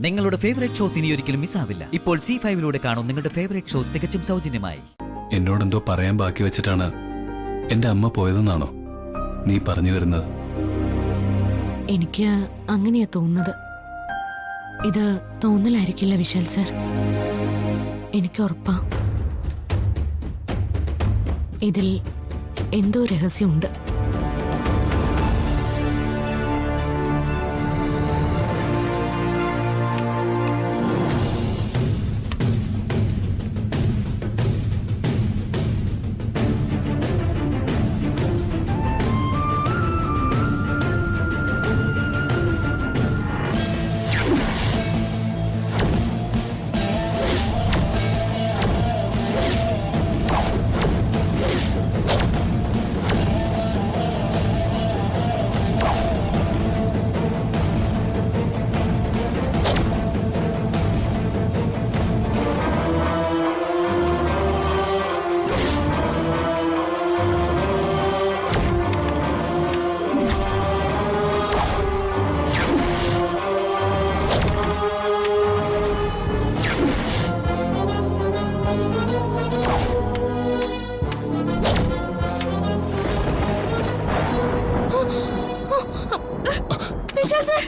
നിങ്ങളുടെ favourite shows ഇനി ഒരിക്കലും മിസ്സാവില്ല. ഇപ്പോൾ C5 കാണും നിങ്ങളുടെ ഫേവറേറ്റ് ഷോ തികച്ചും സൗജന്യമായി. എന്നോടെന്തോ പറയാൻ ബാക്കി വെച്ചിട്ടാണ് എന്റെ അമ്മ പോയതെന്നാണോ നീ പറഞ്ഞു വരുന്നത്? എനിക്ക് അങ്ങനെയാ തോന്നുന്നത്. ഇത് തോന്നലായിരിക്കില്ല വിശാൽ സർ, എനിക്ക് ഉറപ്പാ ഇതിൽ എന്തോ രഹസ്യമുണ്ട്. വിശാൽ സർ,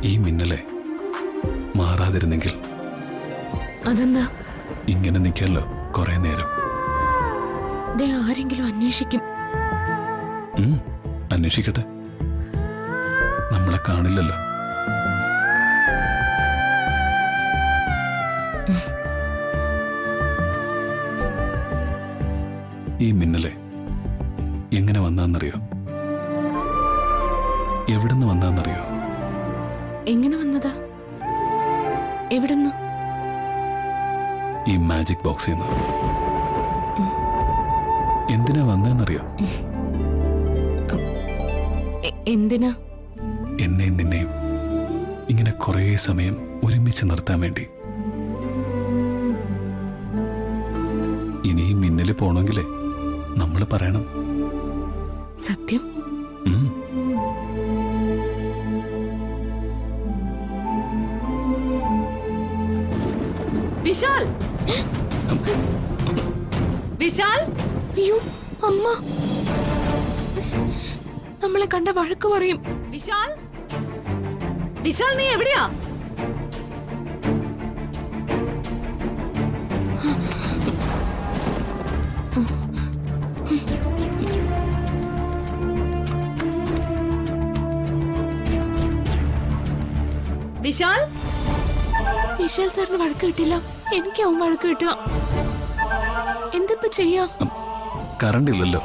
ഈ മിന്നലെ മാറാതിരുന്നെങ്കിൽ അതെന്താ? ഇങ്ങനെ നിൽക്കല്ലോ കുറെ നേരം. ദേ ആരെങ്കിലും അന്വേഷിക്കും. അന്വേഷിക്കട്ടെ, നമ്മളെ കാണില്ലല്ലോ. ഈ മിന്നലെ എങ്ങനെ വന്നാന്നറിയോ? എവിടുന്ന് വന്നാന്നറിയോ? എങ്ങനെ വന്നതാ? എവിടുന്ന്? ഈ മാജിക് ബോക്സിൽ നിന്ന്. എന്തിനാ വന്നതെന്നറിയോ? എന്തിനാ? എന്നെയും നിന്നെയും ഇങ്ങനെ കുറേ സമയം ഒരുമിച്ച് നിർത്താൻ വേണ്ടി. ഇനിയും മിന്നല് പോണെങ്കിലേ നമ്മൾ പറയണം. സത്യം? വിശാൽ! വിശാൽ! അയ്യോ അമ്മ, നമ്മളെ കണ്ട വഴക്ക് പറയും. വിശാൽ! വിശാൽ, നീ എവിടെയാ? വിശാൽ! വിശാൽ സാറിന് വഴക്ക് കിട്ടില്ല, എനിക്കാവും വഴക്ക് കിട്ടുക. എന്തിപ്പോ ചെയ്യാ? കറണ്ട് ഇല്ലല്ലോ.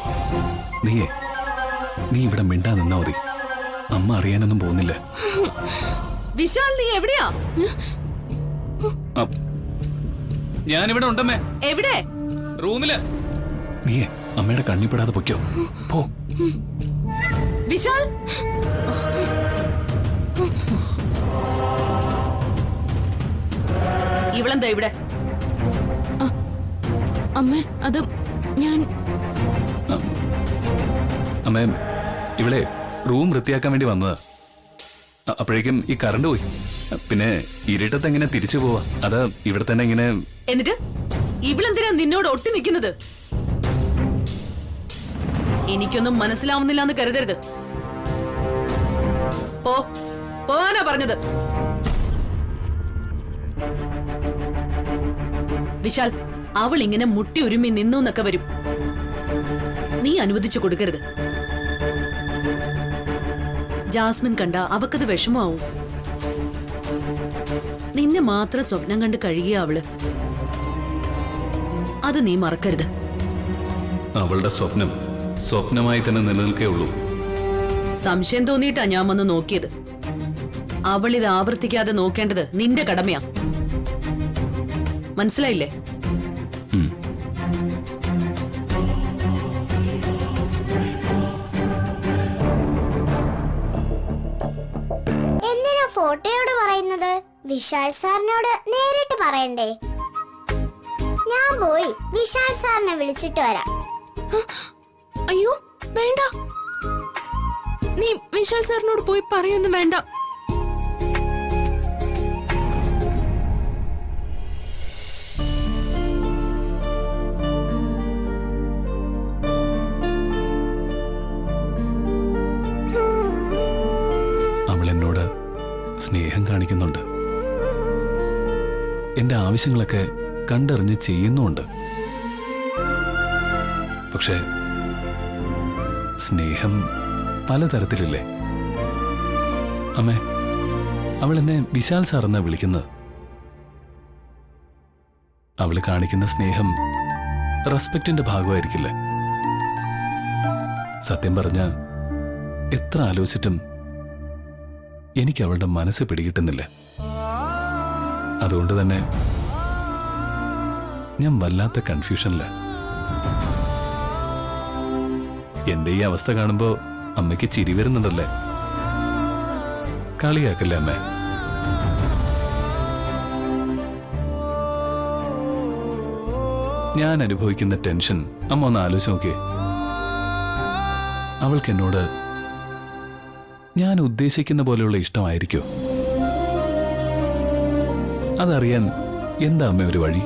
നീ ഇവിടെ മിണ്ടാ നിന്നാ മതി. അമ്മ അറിയാനൊന്നും പോകുന്നില്ല. വിശാൽ, നീ എവിടെയാ? ഞാനിവിടെ ഉണ്ടമ്മേ. എവിടെ? റൂമില്. നീയെ അമ്മയുടെ കണ്ണിപ്പെടാതെ പൊയ്ക്കോ. പോ. വിശാൽ! ഇവളെന്താ ഇവിടെ? അമ്മേ, അത് ഞാൻ അമ്മേ, ഇവിടെ റൂം വൃത്തിയാക്കാൻ വേണ്ടി വന്നതാ. അപ്പോഴേക്കും ഈ കറണ്ട് പോയി. പിന്നെ ഇരുട്ടത്ത് എങ്ങനെ തിരിച്ചു പോവാ? അത് ഇവിടെ തന്നെ ഇങ്ങനെ. എന്നിട്ട് ഇവളെന്തിനാ നിന്നോട് ഒട്ടി നിൽക്കുന്നത്? എനിക്കൊന്നും മനസ്സിലാവുന്നില്ല എന്ന് കരുതരുത്. പോവാനാ പറഞ്ഞത്. വിശാൽ, അവൾ ഇങ്ങനെ മുട്ടി ഒരുമി നിന്നു എന്നൊക്കെ വരും. നീ അനുവദിച്ചു കൊടുക്കരുത്. ജാസ്മിൻ കണ്ട അവക്കത് വിഷമാവും. നിന്നെ മാത്രം സ്വപ്നം കണ്ട് കഴിയുക അവള്. അത് നീ മറക്കരുത്. അവളുടെ സ്വപ്നം സ്വപ്നമായി തന്നെ നിലനിൽക്കേ ഉള്ളൂ. സംശയം തോന്നിയിട്ടാ ഞാൻ വന്ന് നോക്കിയത്. അവൾ ഇത് ആവർത്തിക്കാതെ നോക്കേണ്ടത് നിന്റെ കടമയാ. മനസ്സിലായില്ലേ? ഫോട്ടോയോട് പറയുന്നത് വിശാൽ സാറിനോട് നേരിട്ട് പറയണ്ടേ? ഞാൻ പോയി വിശാൽ സാറിനെ വിളിച്ചിട്ട് വരാം. അയ്യോ വേണ്ട, നീ വിശാൽ സാറിനോട് പോയി പറയൊന്നും വേണ്ട. അവൾ എന്നോട് സ്നേഹം കാണിക്കുന്നുണ്ട്. എന്റെ ആവശ്യങ്ങളൊക്കെ കണ്ടറിഞ്ഞ് ചെയ്യുന്നുമുണ്ട്. പക്ഷേ സ്നേഹം പലതരത്തിലില്ലേ അമ്മേ? അവൾ എന്നെ വിശാൽ സാർ എന്നാ വിളിക്കുന്നത്. അവള് കാണിക്കുന്ന സ്നേഹം റെസ്പെക്റ്റിന്റെ ഭാഗമായിരിക്കില്ലേ? സത്യം പറഞ്ഞ എത്ര ആലോചിച്ചിട്ടും എനിക്ക് അവളുടെ മനസ്സ് പിടികിട്ടുന്നില്ല. അതുകൊണ്ട് തന്നെ ഞാൻ വല്ലാത്ത കൺഫ്യൂഷനില്ല. എന്റെ ഈ അവസ്ഥ കാണുമ്പോ അമ്മയ്ക്ക് ചിരി വരുന്നുണ്ടല്ലേ? കളിയാക്കല്ലേ അമ്മേ? ഞാൻ അനുഭവിക്കുന്ന ടെൻഷൻ അമ്മ ഒന്ന് ആലോചിച്ച് നോക്കിയേ. അവൾക്ക് എന്നോട് ഞാൻ ഉദ്ദേശിക്കുന്ന പോലെയുള്ള ഇഷ്ടമായിരിക്കോ? അതറിയാൻ എന്താ അമ്മ ഒരു വഴി?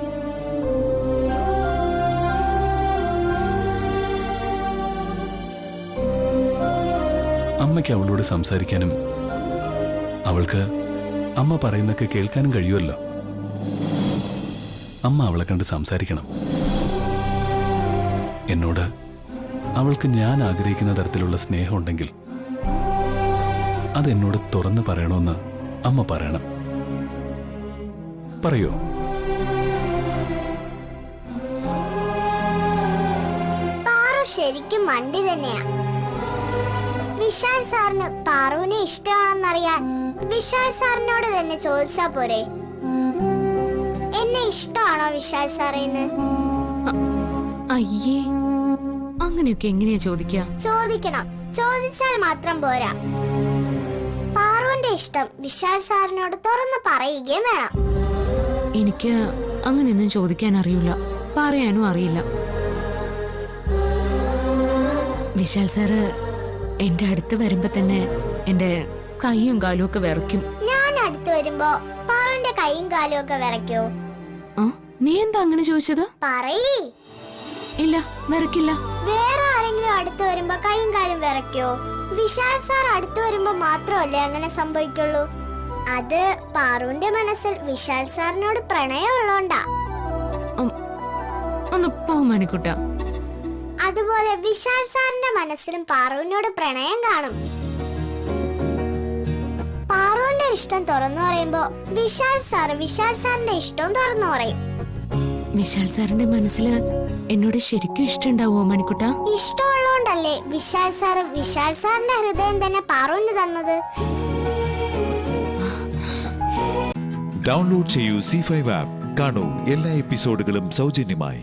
അമ്മയ്ക്ക് അവളോട് സംസാരിക്കാനും അവൾക്ക് അമ്മ പറയുന്നൊക്കെ കേൾക്കാനും കഴിയുമല്ലോ. അമ്മ അവളെ കണ്ട് സംസാരിക്കണം. എന്നോട് അവൾക്ക് ഞാൻ ആഗ്രഹിക്കുന്ന തരത്തിലുള്ള സ്നേഹം ഉണ്ടെങ്കിൽ അതെന്നോട് തുറന്ന് പറയണമെന്ന് അമ്മ പറയണം. പറയോ? പാറു ശരിക്കും മണ്ടി തന്നെയാ. വിശാൽ സാറിന് പാറുവിനെ ഇഷ്ടമാണെന്നറിയാൻ വിശാൽ സാറിനോട് തന്നെ ചോദിച്ചാ പോരെ? എന്നെ ഇഷ്ടമാണോ വിശാൽ സാറേന്ന്? അയ്യേ, അങ്ങനെയൊക്കെ എങ്ങനെയാ ചോദിക്കുക? ചോദിക്കണം. ചോദിച്ചാൽ മാത്രം പോരാ. പാറുവിന്റെ ഇഷ്ടം വിശാൽ സാറിനോട് തുറന്ന് പറയുകയും വേണം. എനിക്ക് അങ്ങനെയൊന്നും ചോദിക്കാൻ അറിയില്ല, പറയാനും അറിയില്ല. വിശാൽ സാറ് എന്റെ അടുത്ത് വരുമ്പോ തന്നെ എന്റെ കൈയും കാലും ഒക്കെ വിറയ്ക്കും. ഞാൻ അടുത്ത് വരുമ്പോ പാറുവിന്റെ കൈയും കാലും ഒക്കെ വിറയ്ക്കോ? ആ, നീ എന്താ അങ്ങനെ ചോദിച്ചത്? പറയേ. ഇല്ല, വിറക്കില്ല. വേറെ ആരെങ്കിലും അടുത്ത് വരുമ്പോ കൈയും കാലും വിറയ്ക്കോ? വിശാൽ സാർ അടുത്ത് വരുമ്പോ മാത്രമല്ലേ അങ്ങനെ സംഭവിക്കുള്ളൂ. അത് പാറുവിന്റെ മനസ്സിൽ വിശാൽ സാറിനോട് പ്രണയമുള്ളോണ്ടാ. ഒന്ന് പോ മണിക്കുട്ട. അതുപോലെ വിശാൽ സാറിന്റെ മനസ്സിലും പാറുവിനോട് പ്രണയം കാണും. പാറുവിന്റെ ഇഷ്ടം തുറന്നു പറയുമ്പോ വിശാൽ സാറിന്റെ ഇഷ്ടവും തുറന്നു പറയും. വിശാൽ സാറിന്റെ മനസ്സില് എന്നോട് ശരിക്കും ഇഷ്ടമുണ്ടാവോ മണിക്കുട്ട? ഇഷ്ടമുള്ളോണ്ടല്ലേ വിശാൽ സാറിന്റെ ഹൃദയം തന്നെ പാറുവിന് തന്നത്. ഡൗൺലോഡ് ചെയ്യൂ C5 ആപ്പ്. കാണൂ എല്ലാ എപ്പിസോഡുകളും സൗജന്യമായി.